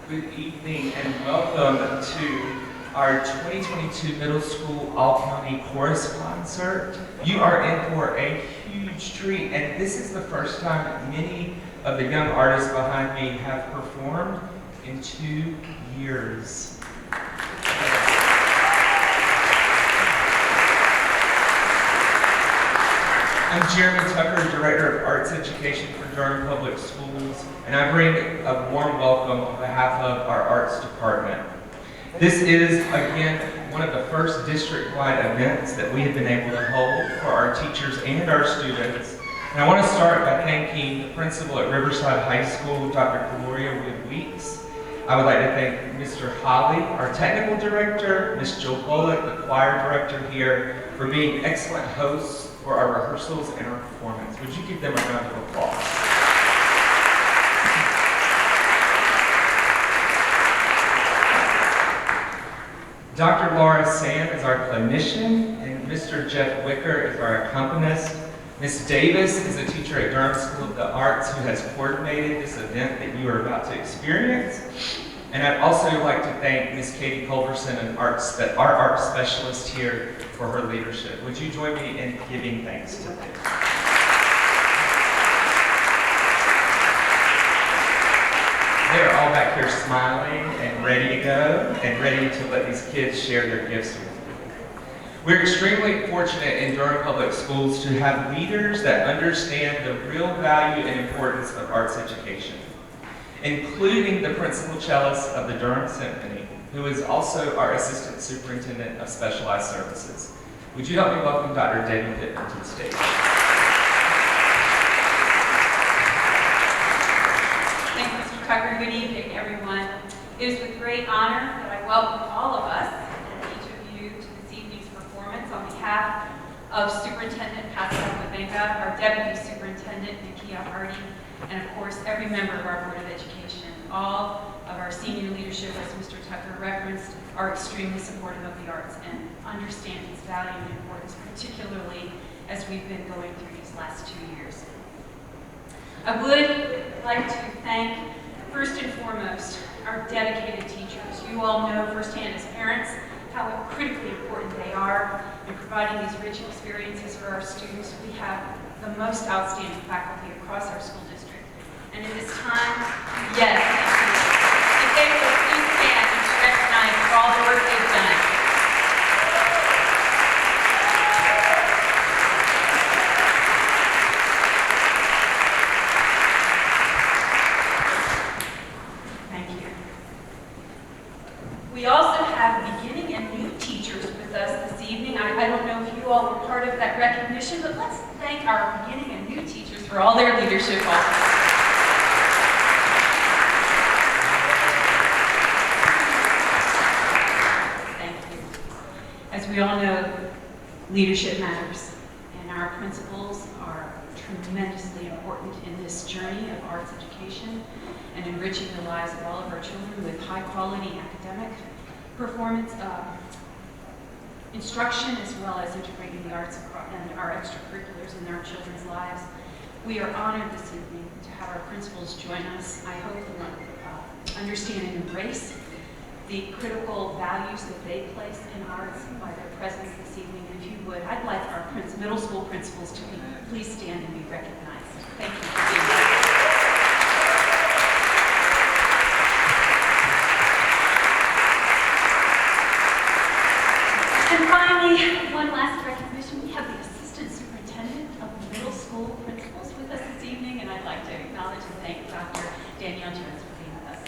Good evening and welcome to our 2022 Middle School All-County Chorus Concert. You are in for a huge treat, and this is the first time many of the young artists behind me have performed in 2 years. I'm Jeremy Tucker, Director of Arts Education for Durham Public Schools, and I bring a warm welcome on behalf of our Arts Department. This is, again, one of the first district-wide events that we have been able to hold for our teachers and our students. And I want to start by thanking the principal at Riverside High School, Dr. Gloria Wood-Weeks. I would like to thank Mr. Holly, our technical director, Ms. Jill Bullock, the choir director here, for being excellent hosts for our rehearsals and our performance. Would you give them a round of applause? Dr. Laura Sam is our clinician, and Mr. Jeff Whitaker is our accompanist. Ms. Davis is a teacher at Durham School of the Arts who has coordinated this event that you are about to experience. And I'd also like to thank Ms. Katie Culverson, our art specialist here, for her leadership. Would you join me in giving thanks to them? They're all back here smiling and ready to go and ready to let these kids share their gifts with you. We're extremely fortunate in Durham Public Schools to have leaders that understand the real value and importance of arts education, including the principal cellist of the Durham Symphony, who is also our Assistant Superintendent of Specialized Services. Would you help me welcome Dr. David Pittman to the stage? Thank you, Mr. Tucker. Good evening, everyone. It is with great honor that I welcome all of us and each of you to this evening's performance on behalf of Superintendent Pascal Whitaker, our Deputy Superintendent Nikia Hardy, and of course every member of our Board of Education. All of our senior leadership, as Mr. Tucker referenced, are extremely supportive of the arts and understand its value and importance, particularly as we've been going through these last 2 years. I would like to thank, first and foremost, our dedicated teachers. You all know firsthand as parents how critically important they are in providing these rich experiences for our students. We have the most outstanding faculty across our school district. And at this time, yes, if they will please stand and to recognize for all the work they've done. Thank you. We also have beginning and new teachers with us this evening. I don't know if you all were part of that recognition, but let's thank our beginning and new teachers for all their leadership also. As we all know, leadership matters, and our principals are tremendously important in this journey of arts education and enriching the lives of all of our children with high-quality academic performance, instruction, as well as integrating the arts and our extracurriculars in our children's lives. We are honored this evening to have our principals join us. I hope they will understand and embrace the critical values that they place in arts by their presence this evening. And if you would, I'd like our middle school principals to please stand and be recognized. Thank you for being here. And finally, one last recognition. We have the Assistant Superintendent of the Middle School Principals with us this evening, and I'd like to acknowledge and thank Dr. Danielle Jones for being with us.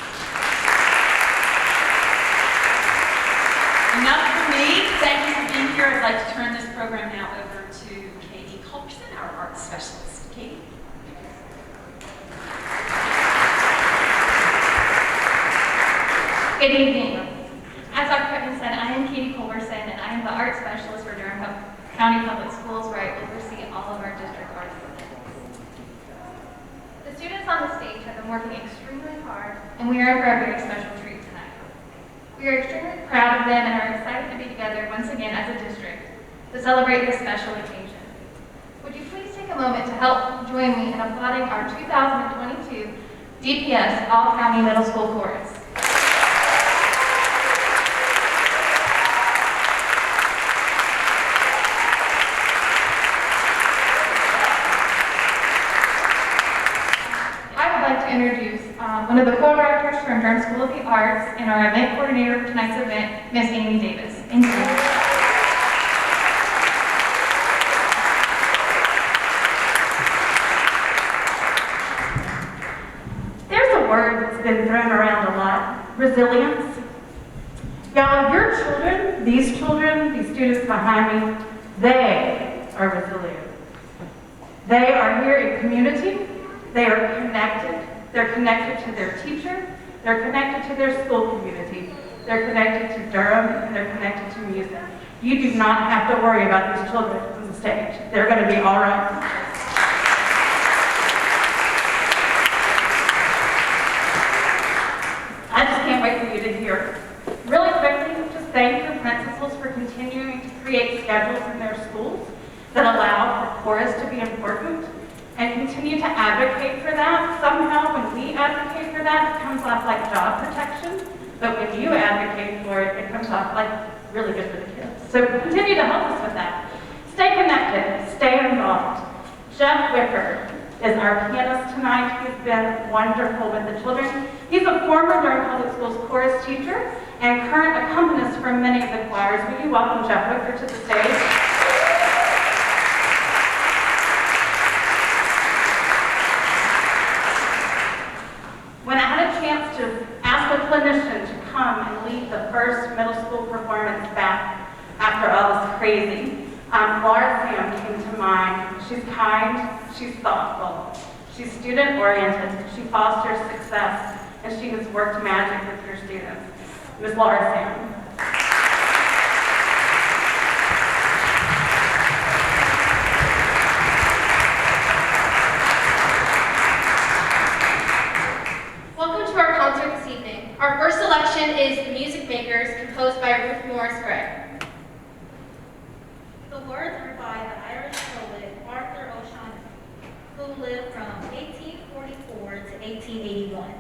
Enough for me. Thank you for being here. I'd like to turn this program now over to Katie Culverson, our arts specialist. Katie. Good evening. As Dr. Pittman said, I am Katie Culverson, and I am the art specialist for Durham County Public Schools, where I oversee all of our district arts programs. The students on the stage have been working extremely hard, and we are in for a very special treat tonight. We are extremely proud of them and are excited to be together once again as a district to celebrate this special occasion. Would you please take a moment to help join me in applauding our 2022 DPS All-County Middle School Chorus. I'd like to introduce one of the co-directors from Durham School of the Arts and our event coordinator for tonight's event, Miss Amy Davis. Thank you. Word that's been thrown around a lot, resilience. Y'all, your children, these students behind me, they are resilient. They are here in community. They are connected. They're connected to their teacher. They're connected to their school community. They're connected to Durham, and they're connected to music. You do not have to worry about these children on the stage. They're going to be all right. I just can't wait for you to hear. Really quickly, just thank your principals for continuing to create schedules in their schools that allow for chorus to be important and continue to advocate for that. Somehow, when we advocate for that, it comes off like job protection, but when you advocate for it, it comes off like really good for the kids. So continue to help us with that. Stay connected, stay involved. Jeff Whitaker is our pianist tonight. He's been wonderful with the children. He's a former Durham Public Schools chorus teacher and current accompanist for many of the choirs. Will you welcome Jeff Whitaker to the stage? When I had a chance to ask a clinician to come and lead the first middle school performance back after all this crazy, Laura Sam came to mind. She's kind, she's thoughtful, she's student-oriented, she fosters success, and she has worked magic with your students. Ms. Laura Sam. Welcome to our concert this evening. Our first selection is The Music Makers, composed by Ruth Morris Gray. The words are by the Irish poet Arthur O'Shaughnessy, who lived from 1844 to 1881.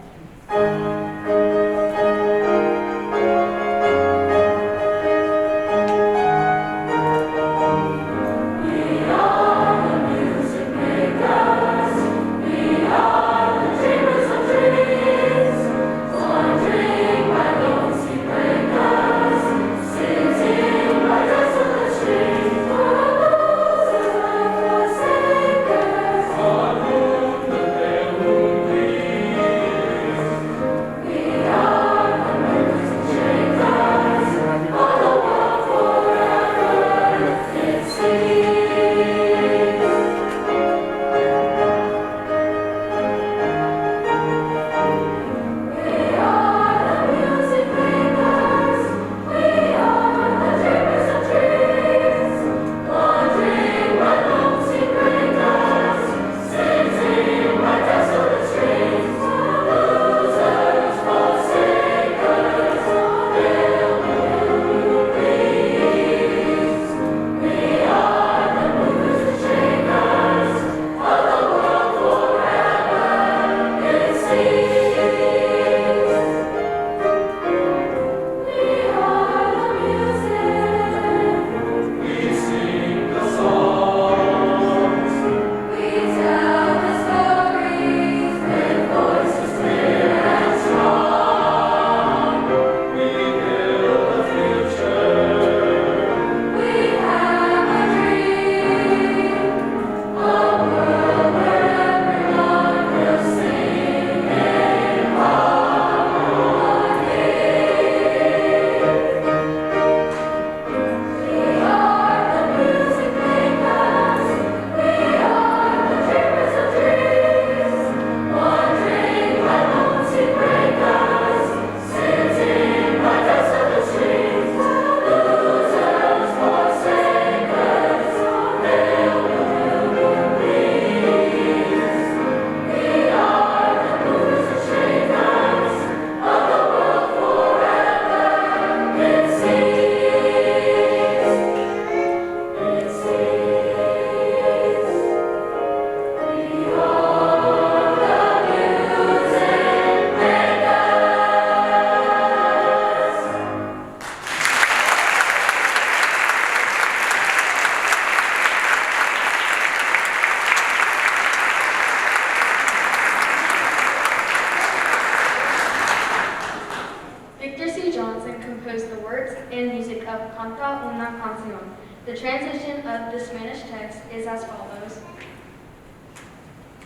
Canta una canción. The translation of the Spanish text is as follows.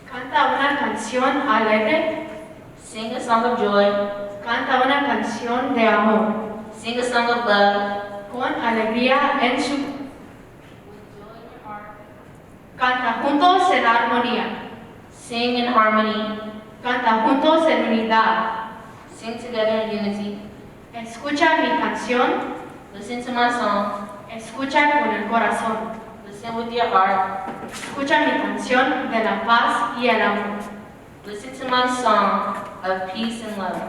Canta una canción alegre. Sing a song of joy. Canta una canción de amor. Sing a song of love. Con alegría en su... Canta juntos en armonía. Sing in harmony. Canta juntos en unidad. Sing together in unity. Escucha mi canción. Listen to my song. Escucha con el corazón. Listen with your heart. Escucha mi canción de la paz y el amor. Listen to my song of peace and love.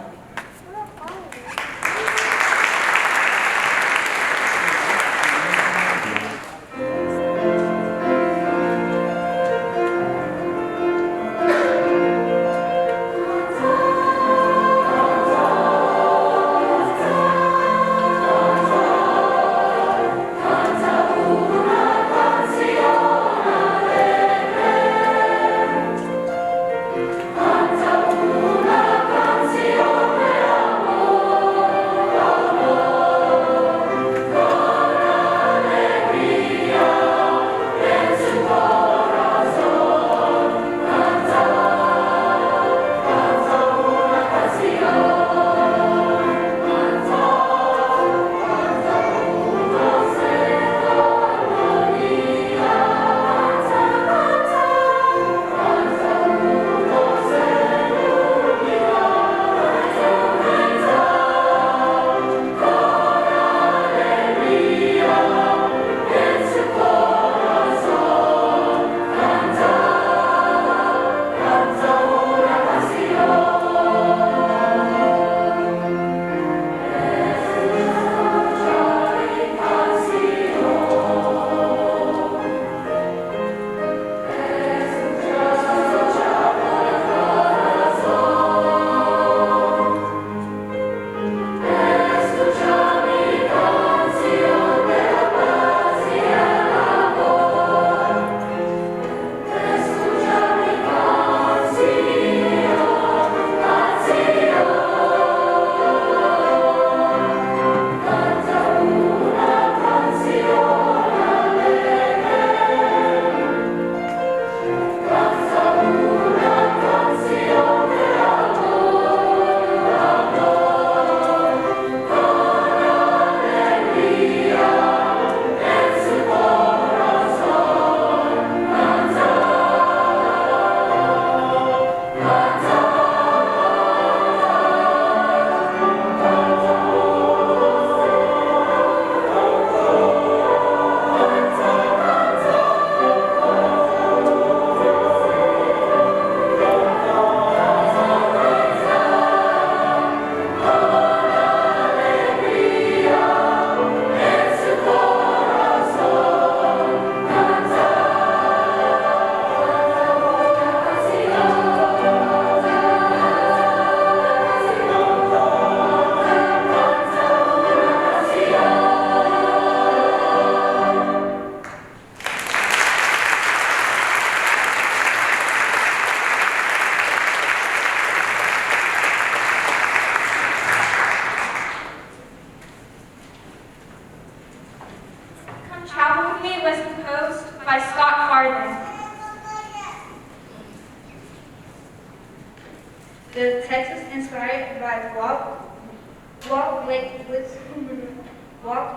The text is inspired by Walt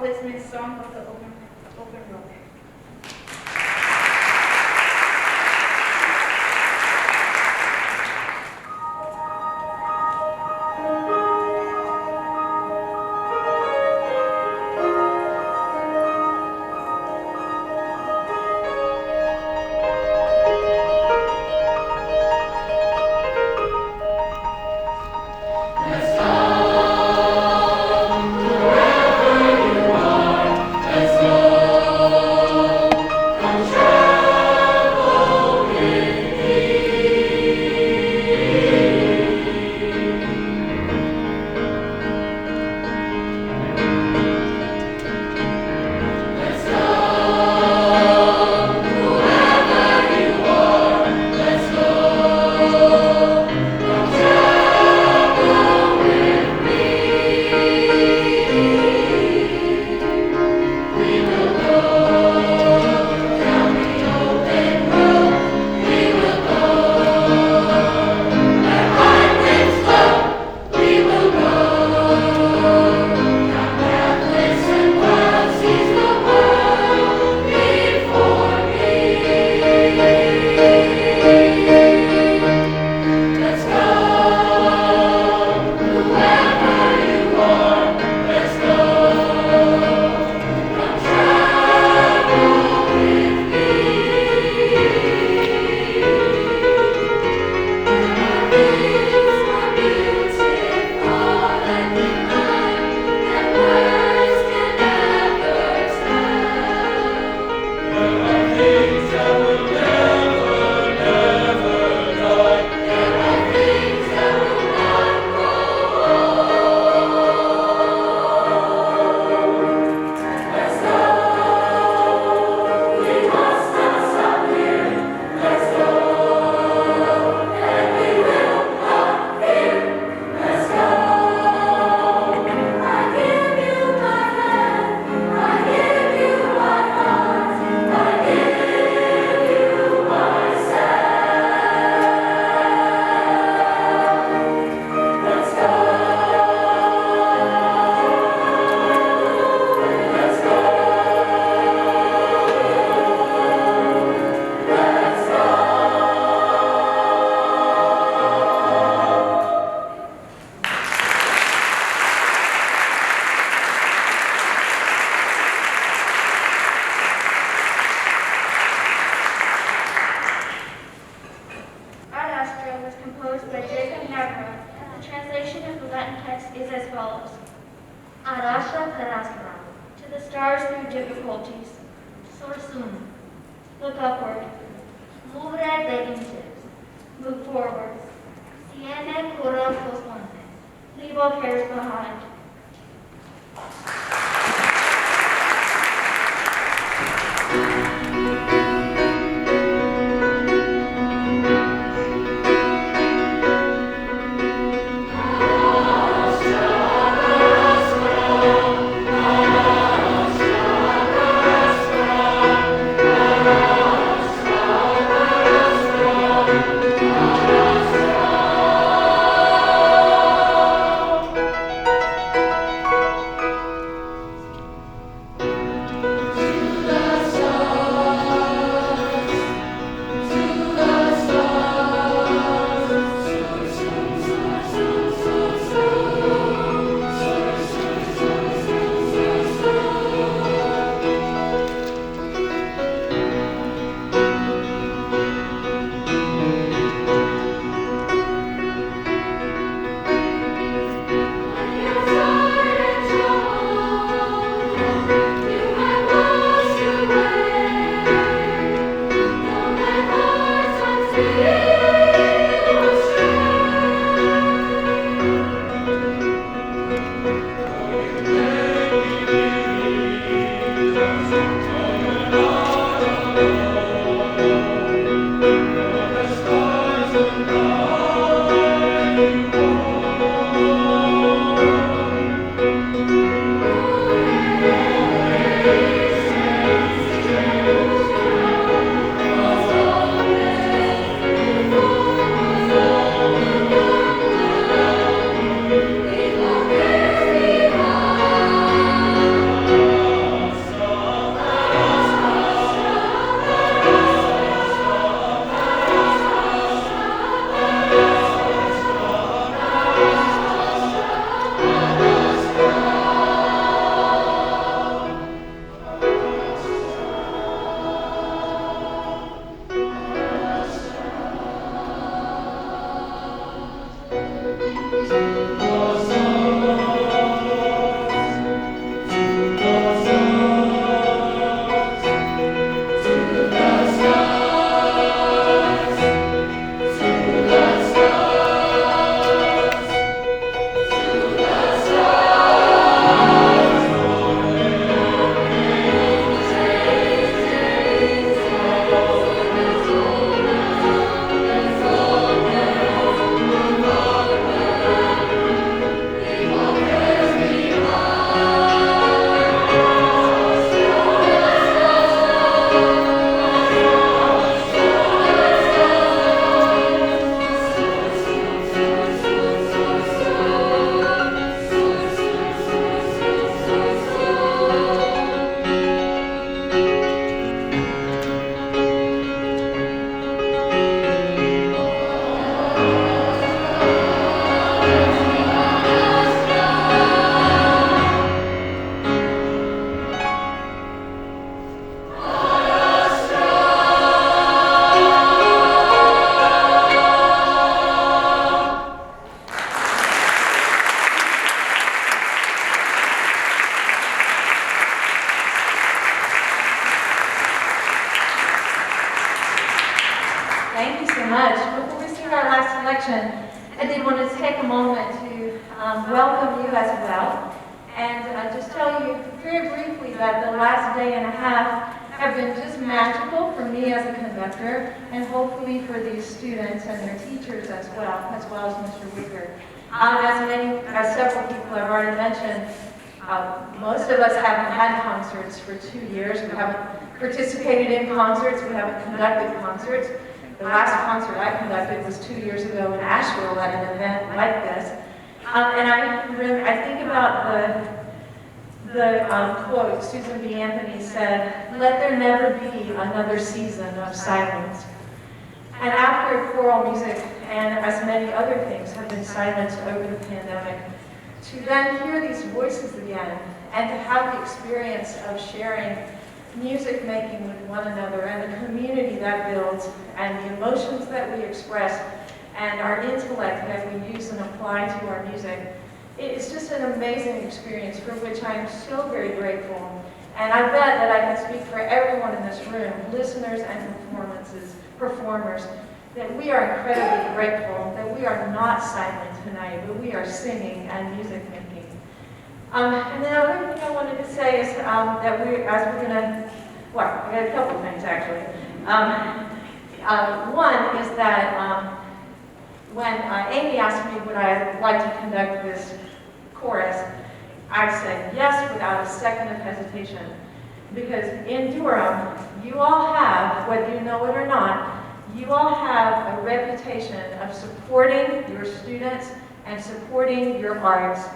Whitman's Song of the Open Road. Let's go. Deborah. The translation of the Latin text is as follows. Arasha Paraskara. To the stars through difficulties. Sorsum. Look upward. Movere legintis. Move forward. Siene cura postponte. Leave all cares behind. Thank you so much. Before we sing our last selection, I did want to take a moment to welcome you as well, and just tell you very briefly that the last day and a half have been just magical for me as a conductor, and hopefully for these students and their teachers as well as Mr. Whitaker. As several people have already mentioned, most of us haven't had concerts for 2 years. We haven't participated in concerts. We haven't conducted concerts. The last concert I conducted was 2 years ago in Asheville at an event like this. And I think about the quote Susan B. Anthony said, "Let there never be another season of silence." And after choral music and as many other things have been silenced over the pandemic, to then hear these voices again and to have the experience of sharing music making with one another and the community that builds and the emotions that we express and our intellect that we use and apply to our music. It's just an amazing experience for which I am so very grateful. And I bet that I can speak for everyone in this room, listeners and performers, that we are incredibly grateful that we are not silent tonight, but we are singing and music making. And the other thing I wanted to say is that we got a couple things actually. One is that when Amy asked me would I like to conduct this chorus, I said yes without a second of hesitation. Because in Durham, you all have, whether you know it or not, you all have a reputation of supporting your students and supporting your arts.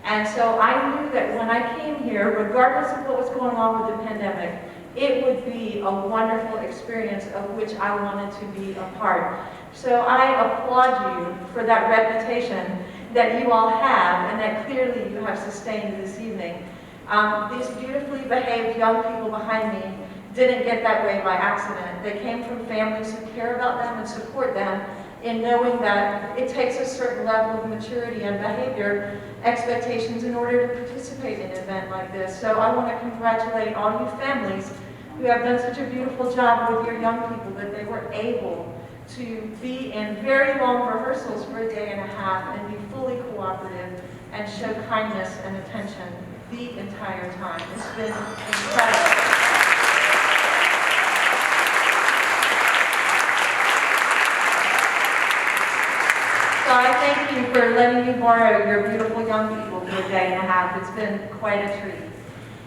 And so I knew that when I came here, regardless of what was going on with the pandemic, it would be a wonderful experience of which I wanted to be a part. So I applaud you for that reputation that you all have and that clearly you have sustained this evening. These beautifully behaved young people behind me didn't get that way by accident. They came from families who care about them and support them in knowing that it takes a certain level of maturity and behavior expectations in order to participate in an event like this. So I want to congratulate all you families who have done such a beautiful job with your young people that they were able to be in very long rehearsals for a day and a half and be fully cooperative and show kindness and attention the entire time. It's been incredible. So I thank you for letting me borrow your beautiful young people for a day and a half. It's been quite a treat.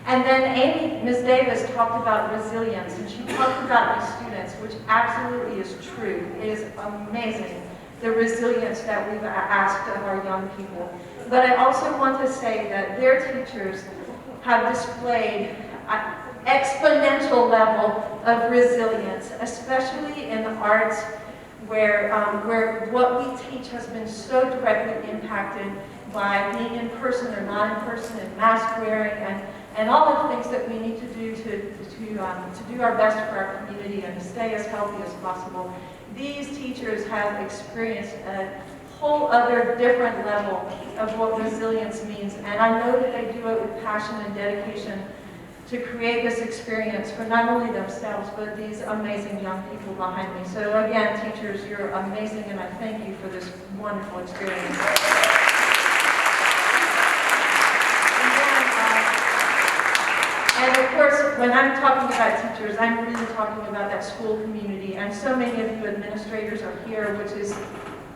And then Ms. Davis talked about resilience, and she talked about these students, which absolutely is true. It is amazing, the resilience that we've asked of our young people. But I also want to say that their teachers have displayed an exponential level of resilience, especially in the arts, where what we teach has been so directly impacted by being in person or not in person, and mask wearing, and all of the things that we need to do to do our best for our community and to stay as healthy as possible. These teachers have experienced a whole other different level of what resilience means, and I know that they do it with passion and dedication to create this experience for not only themselves, but these amazing young people behind me. So again, teachers, you're amazing, and I thank you for this wonderful experience. And of course, when I'm talking about teachers, I'm really talking about that school community, and so many of you administrators are here, which is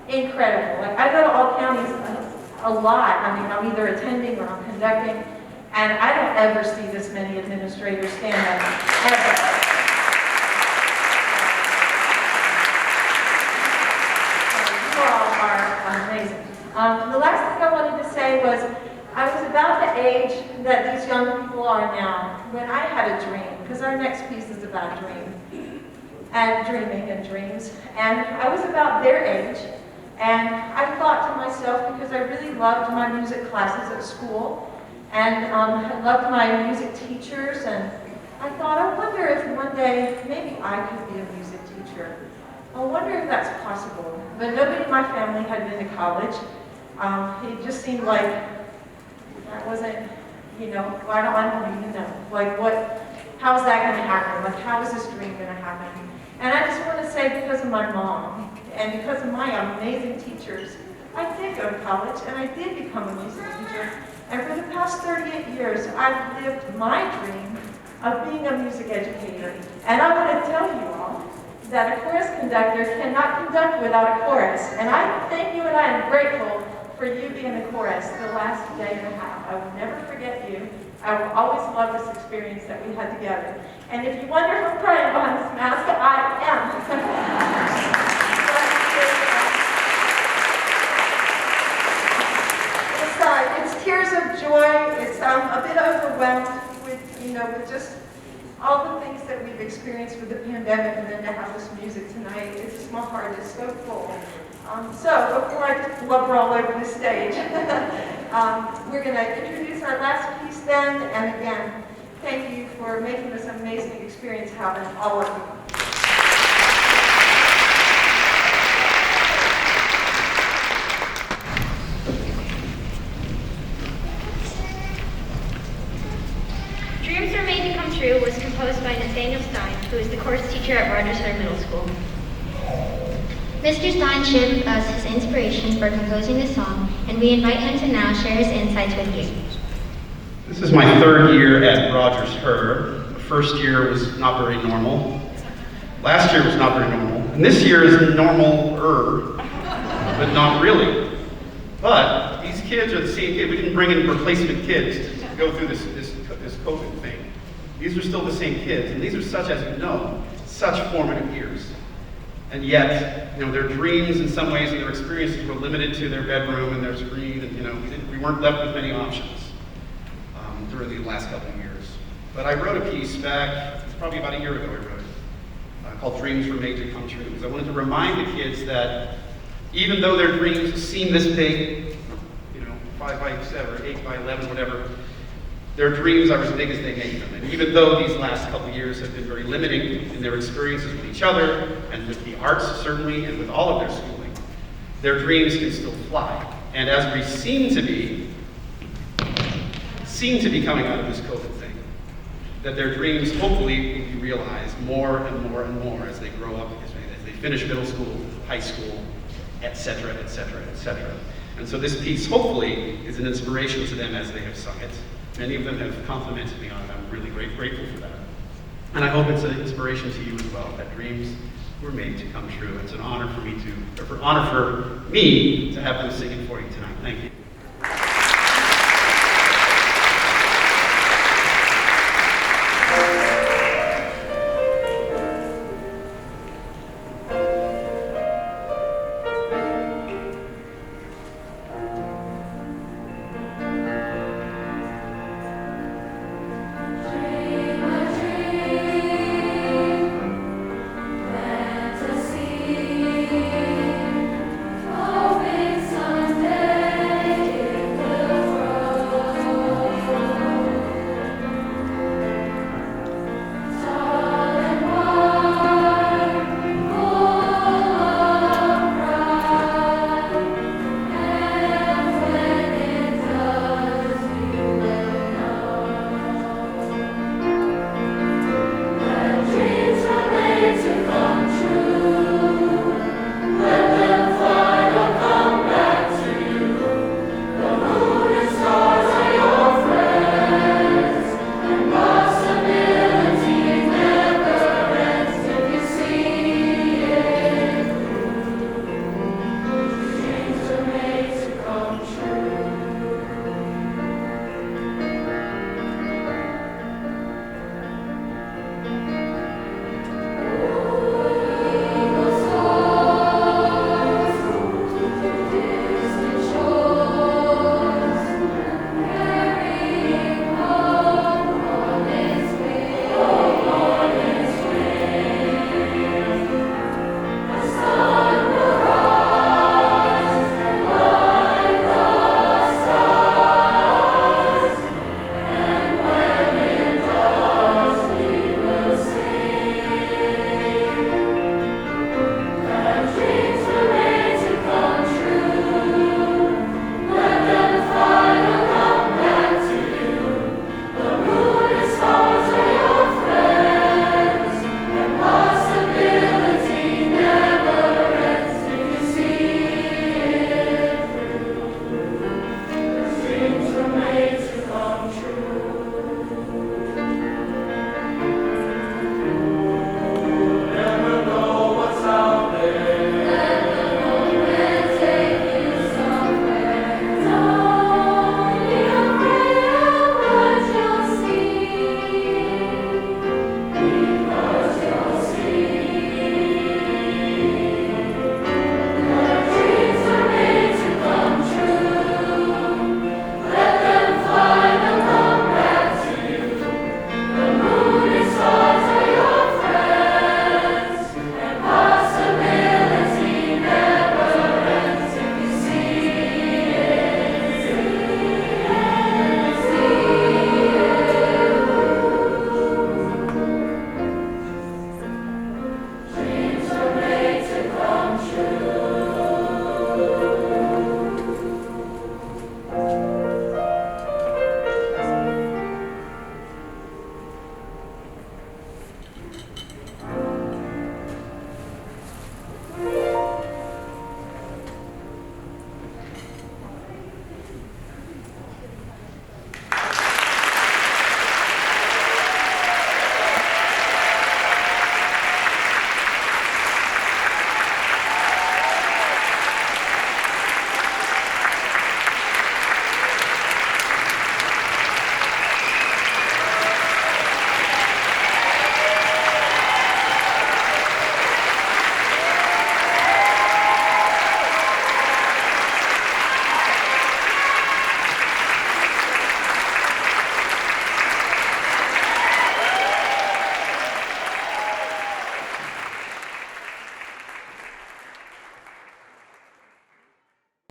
incredible. Like, I go to all counties a lot. I mean, I'm either attending or I'm conducting, and I don't ever see this many administrators stand up, ever. You all are amazing. The last thing I wanted to say was, I was about the age that these young people are now when I had a dream, because our next piece is about dreaming and dreams. And I was about their age, and I thought to myself, because I really loved my music classes at school, and I loved my music teachers, and I thought, I wonder if one day maybe I could be a music teacher. I wonder if that's possible. But nobody in my family had been to college. It just seemed like that wasn't, I don't even know. Like, how is that going to happen? Like, how is this dream going to happen? And I just want to say, because of my mom and because of my amazing teachers, I did go to college and I did become a music teacher. And for the past 38 years, I've lived my dream of being a music educator. And I want to tell you all that a chorus conductor cannot conduct without a chorus. And I thank you, and I am grateful for you being the chorus the last day and a half. I will never forget you. I will always love this experience that we had together. And if you wonder if I'm crying behind this mask, I am. It's tears of joy. It's a bit overwhelmed with, with just all the things that we've experienced with the pandemic, and then to have this music tonight. It's just, my heart is so full. So before I just blubber all over the stage, we're going to introduce our last piece then, and again, thank you for making this amazing experience happen, all of you. composed by Nathaniel Stein, who is the course teacher at Riverside Middle School. Mr. Stein shared with us his inspiration for composing this song, and we invite him to now share his insights with you. This is my third year at Rogers Her. The first year was not very normal. Last year was not very normal. And this year is normal-er, but not really. But these kids are the same kids. We didn't bring in replacement kids to go through this COVID thing. These are still the same kids, and these are such, as you know, such formative years. And yet, their dreams in some ways and their experiences were limited to their bedroom and their screen, and we weren't left with many options during the last couple of years. But I wrote a piece back, it's probably about a year ago I wrote it, called Dreams Were Made to Come True, because I wanted to remind the kids that even though their dreams seem this big, 5 by 7 or 8 by 11, whatever, their dreams are as big as they make them. And even though these last couple of years have been very limiting in their experiences with each other, and with the arts certainly, and with all of their schooling, their dreams can still fly. And as we seem to be coming out of this COVID thing, that their dreams hopefully will be realized more and more and more as they grow up, as they finish middle school, high school, etc., etc., etc. And so this piece hopefully is an inspiration to them as they have sung it. Many of them have complimented me on it. I'm really grateful for that. And I hope it's an inspiration to you as well, that dreams were made to come true. It's an honor for me to have them sing it